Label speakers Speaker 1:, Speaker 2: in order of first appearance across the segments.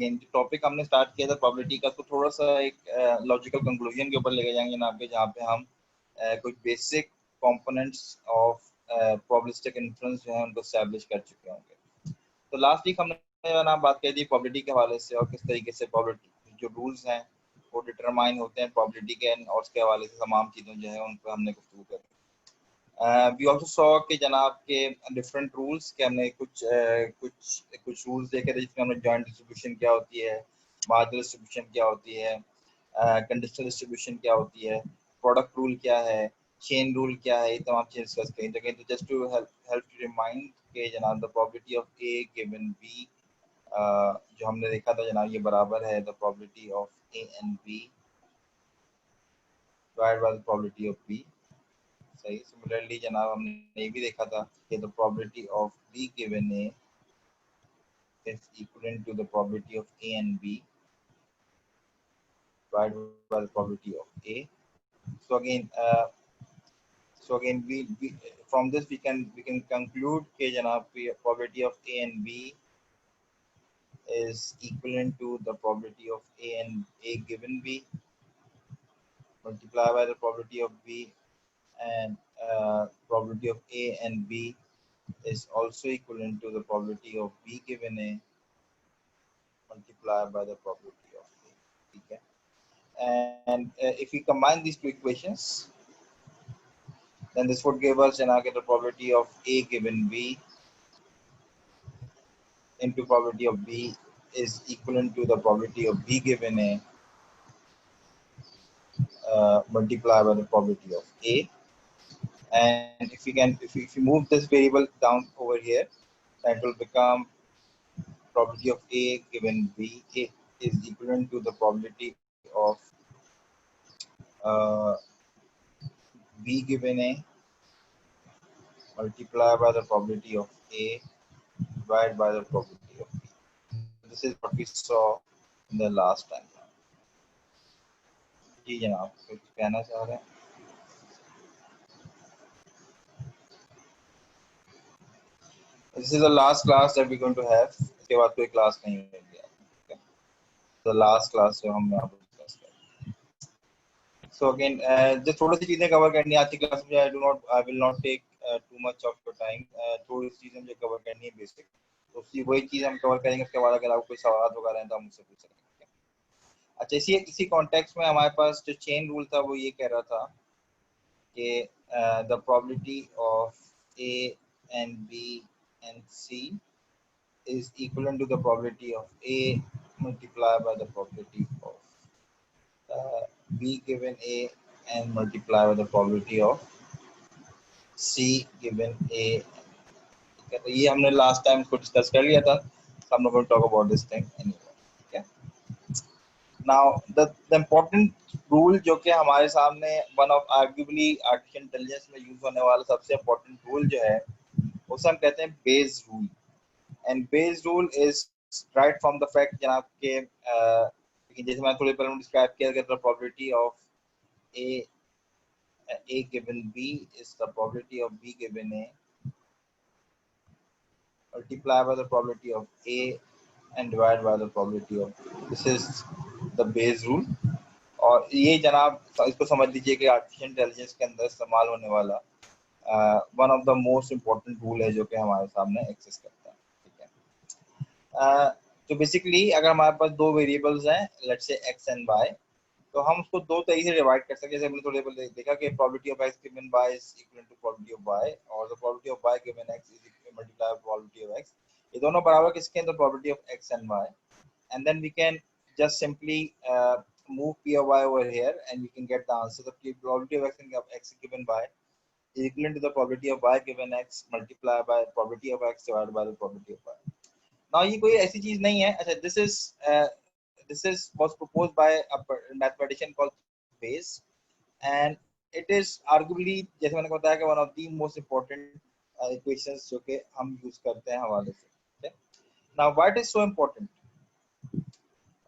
Speaker 1: Topic हमने start किया था प्रोबेबिलिटी का, तो थोड़ा सा एक लॉजिकल कंक्लूजन के ऊपर लेके जाएंगे जनाब के, जहाँ पे हम कुछ basic components of probabilistic inference जो है उनको एस्टैब्लिश कर चुके होंगे। तो लास्ट वीक हमने जनाब बात की थी प्रोबेबिलिटी के हवाले से, और किस तरीके से प्रोबेबिलिटी जो रूल्स हैं वो डिटरमाइन होते हैं प्रोबेबिलिटी के, और उसके हवाले से तमाम चीज़ें जो है उन पर हमने गुफ्तगू करी। वी ऑल्सो सॉ कि जनाब के डिफरेंट रूल्स के हमने कुछ रूल्स देखे थे, जिसमें हमने जॉइंट डिस्ट्रीब्यूशन क्या होती है, मार्जिनल डिस्ट्रीब्यूशन क्या होती है, कंडीशनल डिस्ट्रीब्यूशन क्या होती है, प्रोडक्ट रूल क्या है, चेन रूल क्या है, ये तमाम चीज़ डिस्कस करेंगे। तो just to help to remind के जनाब the probability of A given B, जो हमने देखा था जनाब, ये बराबर है the probability of A and B divided by the probability of B. सही। सिमिलरली जनाब हमने ये भी देखा था कि the probability of B given A is equal to the probability of A and B divided by the probability of A. So again, we from this we can conclude कि जनाब probability of A and B is equivalent to the probability of A and A given B multiplied by the probability of B, and probability of A and B is also equivalent to the probability of B given A multiplied by the probability of A. Okay. And if we combine these two equations, then this would give us the probability of A given B into probability of B is equivalent to the probability of B given A multiplied by the probability of A. And if you move this variable down over here, that will become probability of A given B is equivalent to the probability of B given A multiplied by the probability of A divided by the probability of B. This is what we saw in the last time. जी जनाब, कुछ कहना चाह रहे हैं? This is the last class that we're going to have. इसके बाद कोई class नहीं होगी। Okay? The last class जो हम यहाँ पर डिस्कस करेंगे। So again, जो थोड़ी सी चीजें कवर करनी है आज की क्लास में, I will not take too much of your time. थोड़ी सी चीजें मुझे कवर करनी है बेसिक, तो वही चीज हम कवर करेंगे। उसके बाद अगर आपको कोई सवाल वगैरह हैं तो हम मुझसे पूछ सकते हैं। अच्छा, इसी कॉन्टेक्स्ट में हमारे पास जो चेन रूल था वो ये कह रहा था कि the probability of A and B and C is equivalent to the probability of A multiplied by the probability of B given A and multiplied by the probability of C given A. तो ये हमने last time इसको discuss कर लिया था, so I'm not going to talk about this thing anymore. Okay? Now the important rule जो कि हमारे सामने one of arguably artificial intelligence में यूज होने वाला सबसे important rule जो है उसे हम कहते हैं Bayes rule. And Bayes rule is right from the fact जनाब के जैसे मैं थोड़ी पहले डिस्क्राइब किया गया, the probability of A given B is the probability of B given A multiplied by the probability of A and divided by the probability of B. This is the Bayes rule. और ये जनाब इसको समझ लीजिए कि artificial intelligence के अंदर इस्तेमाल होने वाला one of the most important rule है जो कि हमारे सामने एक्सेस करता है। तो बेसिकली अगर हमारे पास दो वेरिएबल्स हैं, let's say x and y, तो हम उसको दो तरीके से डिवाइड कर सकते हैं। जैसे हमने थोड़ी देर देखा कि probability of x given y is equal to probability of y, और the probability of y given x is equal multiply by probability of x। ये दोनों बराबर किसके हैं? The probability of x and y, and then we can just simply move p of y over here and we can get the answer. The probability of x given y is equivalent to the probability of y given x multiplied by probability of x divided by the probability of y. Now ये कोई ऐसी चीज नहीं है। अच्छा, this is was proposed by a mathematician called Bayes, and it is arguably जैसे मैंने बताया कि one of the most important equations जो कि हम यूज करते हैं हवाले से। Okay? Now why it is so important?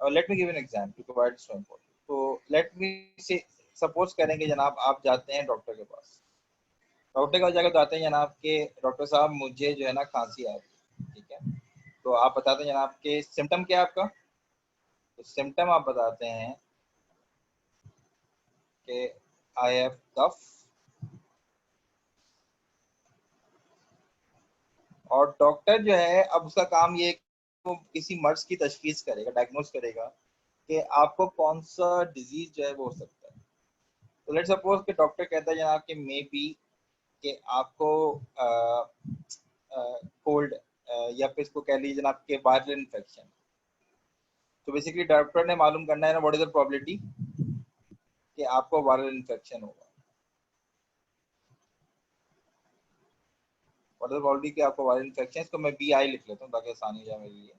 Speaker 1: Let me give an example why it is so important. So let me say, suppose करेंगे जनाब आप जाते हैं डॉक्टर के पास, डॉक्टर के पास जाकर बताते हैं जनाब के डॉक्टर साहब मुझे जो है ना खांसी आ रही है। ठीक है, तो आप बताते हैं जनाब के सिम्टम क्या है आपका? तो सिम्टम आप बताते हैं कि आई हैव कफ, और डॉक्टर जो है अब उसका काम ये वो किसी मर्ज की तशखीस करेगा, डायग्नोस करेगा कि आपको कौन सा डिजीज जो है वो हो सकता है। तो लेट्स सपोज कि डॉक्टर कहता है जनाब कि मे बी कि आपको कोल्ड या फिर इसको कह लीजिए जनाब के वायरल इन्फेक्शन। तो बेसिकली डॉक्टर ने मालूम करना है ना व्हाट इज द प्रोबेबिलिटी कि आपको वायरल इन्फेक्शन होगा, व्हाट इज द प्रोबेबिलिटी कि आपको वायरल इन्फेक्शन। इसको मैं BI लिख लेता हूँ ताकि आसानी हो जाए मेरे लिए।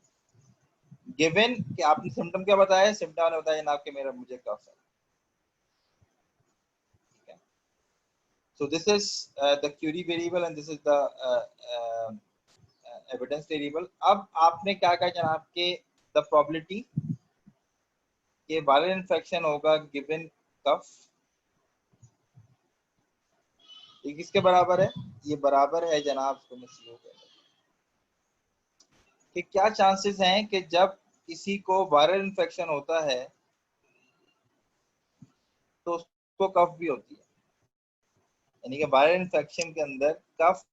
Speaker 1: गिवन कि आपने सिम्टम क्या बताया, सिम्टम ने बताया जनाब कि मेरा मुझे कफ है। So this is the query variable and this is the evidence variable. अब आपने क्या कहा जनाब के the probability कि वायरल इन्फेक्शन होगा given कफ, ये किसके बराबर है, ये बराबर है जनाब को मैं स्लो कर कि क्या चांसेस हैं कि जब किसी को वायरल इन्फेक्शन होता है तो उसको कफ भी होती है, यानी कि वायरल इन्फेक्शन के अंदर कफ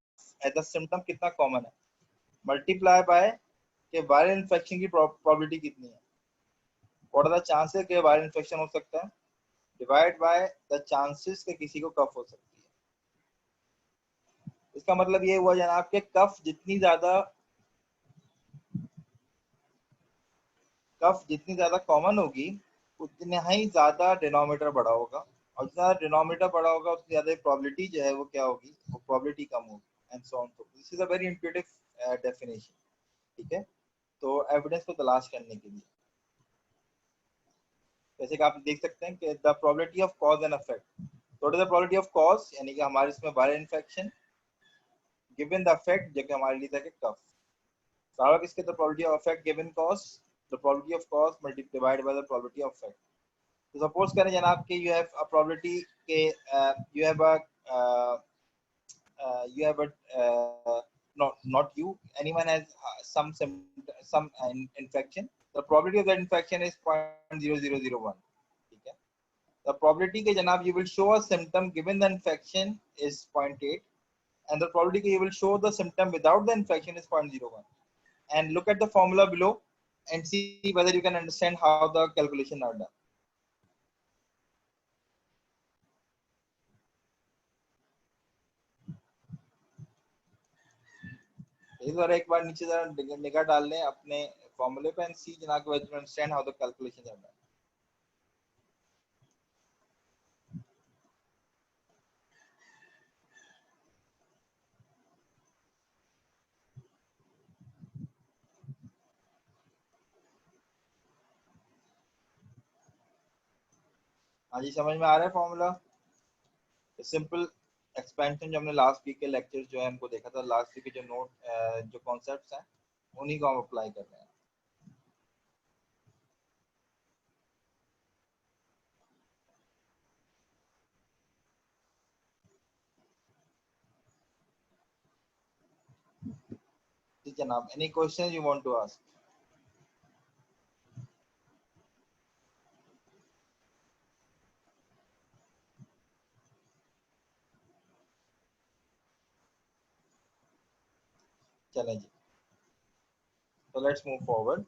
Speaker 1: एज अ सिम्टम कितना कॉमन है, मल्टीप्लाई बाय कि वायरल इन्फेक्शन की प्रोबेबिलिटी कितनी है, व्हाट आर द चांसेस कि वायरल इन्फेक्शन हो सकता है, डिवाइड बाय द चांसेस कि किसी को कफ हो सकती है। इसका मतलब ये हुआ जनाब कि कफ जितनी ज्यादा कॉमन होगी उतना ही ज्यादा डिनोमिनेटर बड़ा होगा, और जितना डिनोमिनेटर बड़ा होगा उतनी ज्यादा प्रोबेबिलिटी जो है वो क्या होगी, वो प्रोबेबिलिटी कम होगी एंड सो ऑन। तो this is a very intuitive definition. ठीक है, तो एविडेंस को तलाश करने के लिए जैसे कि आप देख सकते हैं कि the probability of cause and effect, what is the probability of cause यानी कि हमारे इसमें viral infection, given the effect जो कि हमारे लिए था कि कफ, सारा किसके the probability of effect given cause, the probability of cause multiply divided by the probability of effect. तो सपोज करें जनाब कि यू हैव अ प्रोबेबिलिटी के you have a you have a not you, anyone has some infection, the probability of that infection is 0.0001। ठीक है, the probability के जनाब you will show a symptom given the infection is 0.8 and the probability you will show the symptom without the infection is 0.01, and look at the formula below and see whether you can understand how the calculation are done। इस बार एक बार नीचे जरा निगाह डाल लें अपने फॉर्मूले पे एंड सी जनाब whether you understand how the calculations are done। हाँ जी, समझ में आ रहा है फॉर्मूला। सिंपल एक्सपेंशन जो हमने लास्ट वीक के लेक्चर जो है हमको देखा था, लास्ट वीक के जो नोट जो कॉन्सेप्ट्स हैं उन्हीं को हम अप्लाई कर रहे हैं। जी जनाब, any question you want to ask? चलें जी, तो let's move forward.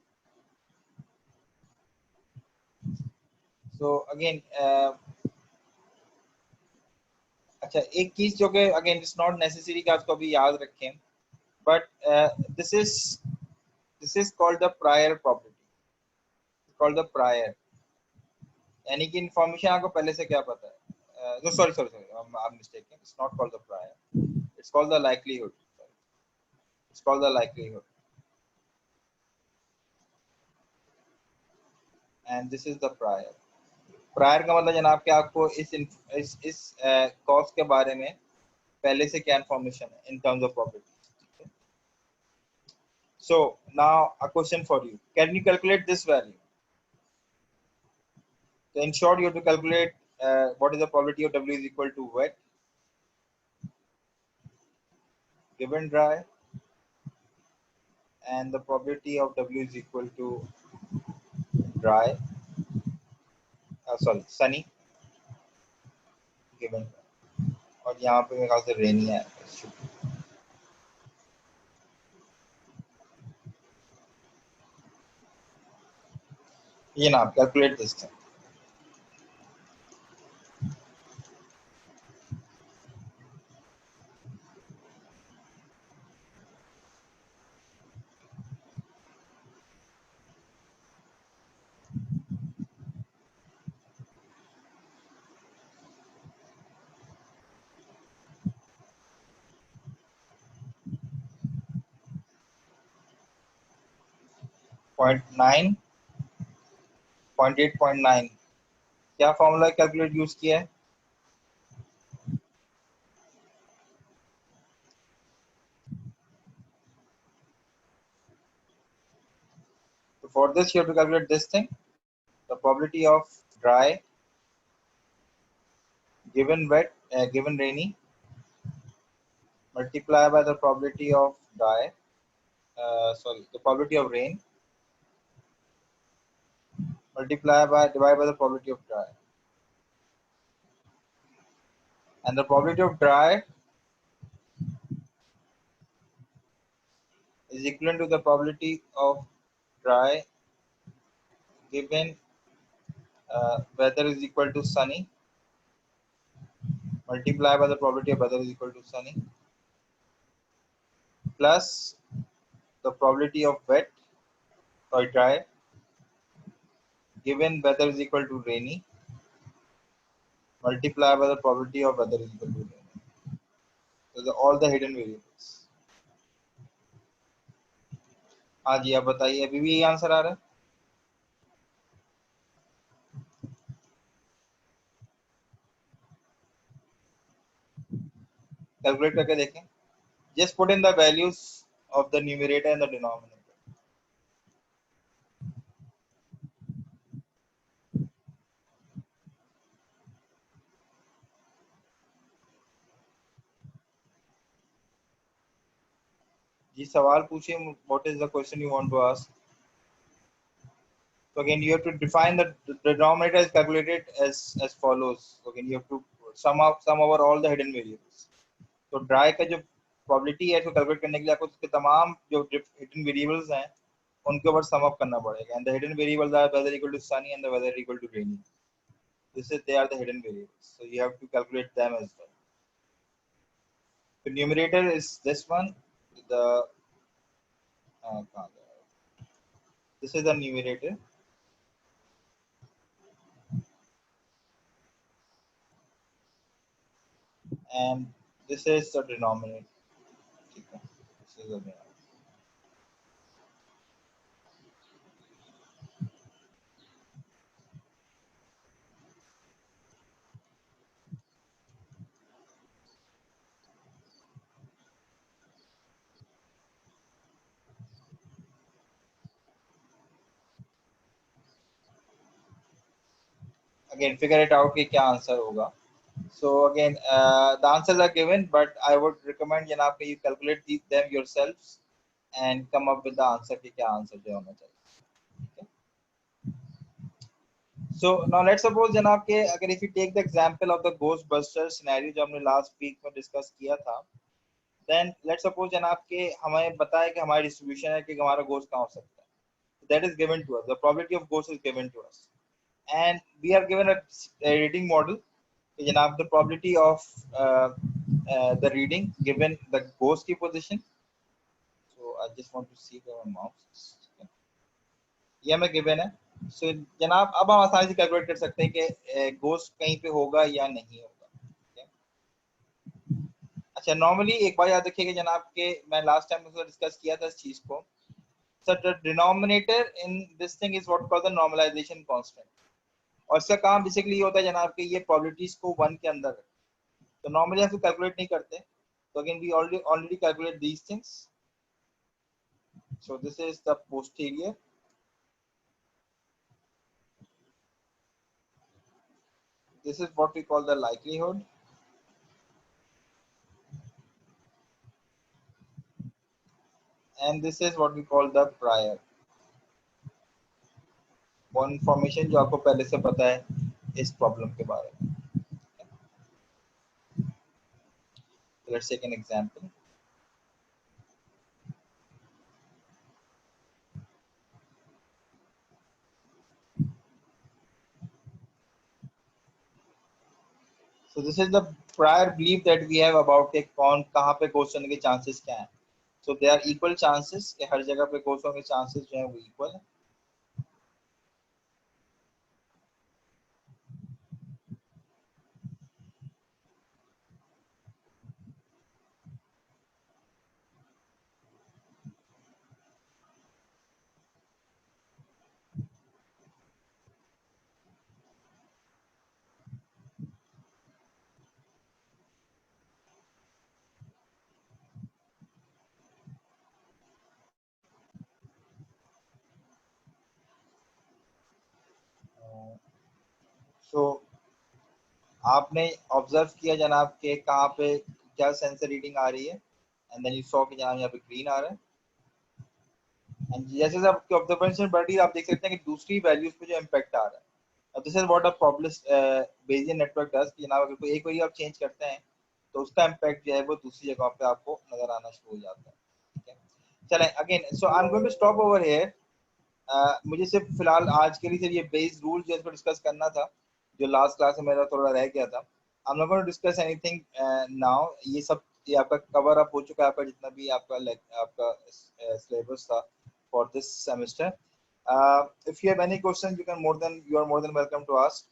Speaker 1: So again अच्छा, एक चीज जो कि अगेन इट्स नॉट नेसेसरी कि आपको अभी याद रखें, but this is called the prior property, called the prior, यानी कि इंफॉर्मेशन आपको पहले से क्या पता है। No sorry sorry sorry, I am mistaken, it's not called the prior, it's called the likelihood, it's called the likelihood and this is the prior. Prior का मतलब जनाब कि आपको इस कॉस्ट के बारे में पहले से क्या इंफॉर्मेशन है in terms of property. So now a question for you, can you calculate this value? So in short, you have to calculate what is the probability of W is equal to wet given dry, and the probability of W is equal to dry, sorry, sunny given, और यहाँ पे मेरे ख्याल से rainy है. ये ना आप calculate this thing. .9, 0.8, 0.9, क्या फॉर्मूला कैलकुलेट यूज किया है? So for this you have to calculate this thing, the probability of dry given wet, given rainy, multiply by the probability of dry, sorry, the probability of rain, multiply by divide by the probability of dry, and the probability of dry is equivalent to the probability of dry given weather is equal to sunny, multiply by the probability of weather is equal to sunny, plus the probability of wet or dry given weather is equal to rainy, multiply by the probability of weather is equal to rainy. So all the hidden variables. हाँ जी, आप बताइए, अभी भी यही answer आ रहा है? Calculate करके देखें. Just put in the values of the numerator and the denominator. जी सवाल पूछिए. What is the question you want to ask? So again, you have to define the denominator is calculated as follows. So again, you have to sum over all the hidden variables. तो dry का जो probability है इसको calculate करने के लिए आपको उसके तमाम जो हिडन वेरिएबल्स हैं उनके ऊपर सम अप करना पड़ेगा. And the hidden variables are weather equal to sunny and the weather equal to rainy. This is they are the hidden variables, so you have to calculate them as well. The numerator is this one. The this is the numerator, and this is the denominator. This is the denominator. Again, figure it out कि क्या answer होगा. So again, the answers are given, but I would recommend जनाब कि you calculate them yourselves and come up with the answer कि क्या answer जो होना चाहिए. Okay? So now let's suppose जनाब कि अगर if you take the example of the Ghostbusters scenario जो हमने last week में discuss किया था, then let's suppose जनाब कि हमें बताया कि हमारी distribution है कि हमारा ghost कहाँ हो सकता है. That is given to us. The probability of ghost is given to us, and we are given a reading model. जनाब the probability of the reading given the ghost की position. So I just want to see the mouse. ये हमें given है. So जनाब अब हम आसानी से कैलकुलेट कर सकते हैं कि ghost कहीं पे होगा या नहीं होगा. अच्छा, नॉर्मली एक बार याद रखिएगा जनाब के मैं लास्ट टाइम उसको डिस्कस किया था इस चीज को. So the denominator in this thing is what called the normalization constant. और इसका काम बेसिकली ये होता है जनाब कि ये प्रोबेबिलिटीज को 1 के अंदर रखें. तो नॉर्मली हम कैलकुलेट नहीं करते. तो again we already calculate these things. So this is the posterior. This is what we call the likelihood. And this is what we call the prior. कौन इंफॉर्मेशन जो आपको पहले से पता है इस प्रॉब्लम के बारे में. Let's take an example. So this is the prior belief that we have about के कौन कहाँ पे ghost होने के chances क्या हैं. So there are equal chances कि हर जगह पे ghost होने के chances जो हैं वो equal हैं. So आपने ऑब्जर्व किया जनाब के कहाँ पे क्या सेंसर रीडिंग आ रही है एंड देन यू सॉ कि जनाब यहाँ पे ग्रीन आ रहा है एंड जैसे जैसे आपकी ऑब्जर्वेशन बढ़ रही है आप देख सकते हैं कि दूसरी वैल्यूज पे जो इम्पैक्ट आ रहा है. अब this is what a Bayesian network does कि जनाब अगर कोई एक वैल्यू आप चेंज करते हैं तो उसका इम्पैक्ट जो है वो दूसरी जगह पे आपको नजर आना शुरू हो जाता है. ठीक है, चलें again. So I am going to stop over here. मुझे सिर्फ फिलहाल आज के लिए सिर्फ ये बेस रूल जो इसको डिस्कस करना था जो लास्ट क्लास में मेरा थोड़ा रह गया था. I am not going to discuss anything now. ये सब ये आपका कवर अप हो चुका है आपका जितना भी आपका सिलेबस था for this semester. If you have any questions you are more than welcome to ask.